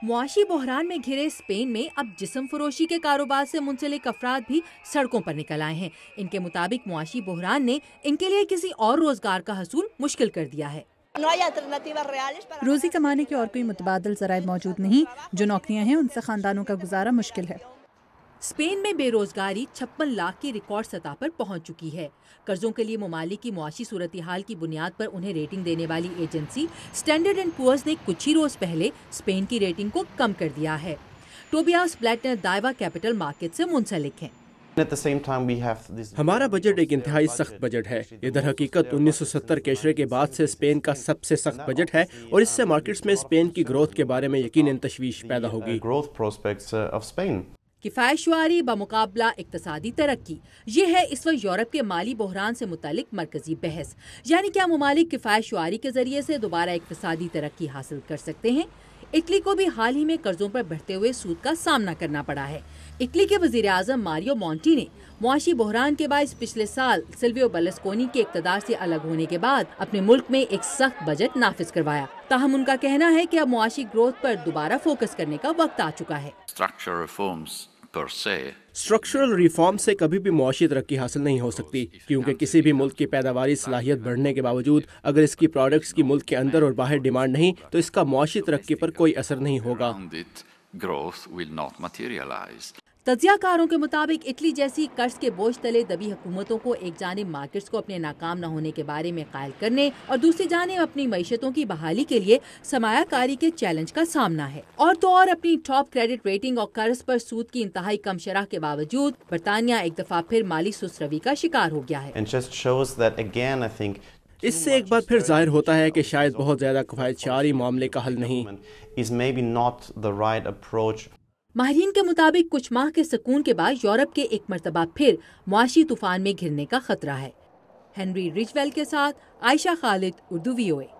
معاشی بحران میں گھرے اسپین میں اب جسم فروشی کے کاروبار سے منسلک افراد بھی سڑکوں پر نکل آئے ہیں۔ ان کے مطابق معاشی بحران نے ان کے لیے کسی اور روزگار کا حصول مشکل کر دیا ہے۔ روزی کمانے کے اور کوئی متبادل ذرائع موجود نہیں، جو نوکریاں ہیں ان سے خاندانوں کا گزارا مشکل ہے۔ اسپین میں بے روزگاری 56 لاکھ کی ریکارڈ سطح پر پہنچ چکی ہے۔ قرضوں کے لیے ممالک کی معاشی صورتحال کی بنیاد پر انہیں ریٹنگ دینے والی ایجنسی اسٹینڈرڈ اینڈ پورز نے کچھ ہی روز پہلے اسپین کی ریٹنگ کو کم کر دیا ہے۔ ٹوبیاس بلیٹنر دائیوا کیپٹل مارکیٹ سے منسلک ہیں۔ ہمارا بجٹ ایک انتہائی سخت بجٹ ہے۔ یہ در حقیقت 1970 کے عشرے کے بعد سے اسپین کا سب سے سخت بجٹ ہے، اور اس سے مارکیٹس میں اسپین کی گروتھ کے بارے میں یقیناً تشویش پیدا ہوگی۔ کفایت شعاری بمقابلہ اقتصادی ترقی، یہ ہے اس وقت یورپ کے مالی بحران سے متعلق مرکزی بحث، یعنی کیا ممالک کفایت شعاری کے ذریعے سے دوبارہ اقتصادی ترقی حاصل کر سکتے ہیں۔ اٹلی کو بھی حال ہی میں قرضوں پر بڑھتے ہوئے سود کا سامنا کرنا پڑا ہے۔ اٹلی کے وزیر اعظم ماریو مونٹی نے معاشی بحران کے باعث پچھلے سال سلویو برلوسکونی کے اقتدار سے الگ ہونے کے بعد اپنے ملک میں ایک سخت بجٹ نافذ کروایا۔ تاہم ان کا کہنا ہے کہ اب معاشی گروتھ پر دوبارہ فوکس کرنے کا وقت آ چکا ہے۔ اسٹرکچرل ریفارم سے کبھی بھی معاشی ترقی حاصل نہیں ہو سکتی، کیونکہ کسی بھی ملک کی پیداواری صلاحیت بڑھنے کے باوجود اگر اس کی پروڈکٹس کی ملک کے اندر اور باہر ڈیمانڈ نہیں تو اس کا معاشی ترقی پر کوئی اثر نہیں ہوگا۔ تجزیہ کاروں کے مطابق اٹلی جیسی قرض کے بوجھ تلے دبی حکومتوں کو ایک جانب مارکیٹس کو اپنے ناکام نہ ہونے کے بارے میں قائل کرنے اور دوسری جانب اپنی معیشتوں کی بحالی کے لیے سرمایہ کاری کے چیلنج کا سامنا ہے۔ اور تو اور اپنی ٹاپ کریڈٹ ریٹنگ اور قرض پر سود کی انتہائی کم شرح کے باوجود برطانیہ ایک دفعہ پھر مالی سست روی کا شکار ہو گیا ہے۔ اس سے ایک بار پھر ظاہر ہوتا ہے کہ شاید بہت زیادہ کفایت شعاری معاملے کا حل نہیں۔ ماہرین کے مطابق کچھ ماہ کے سکون کے بعد یورپ کے ایک مرتبہ پھر معاشی طوفان میں گھرنے کا خطرہ ہے۔ ہنری رچویل کے ساتھ عائشہ خالد، اردو VOA۔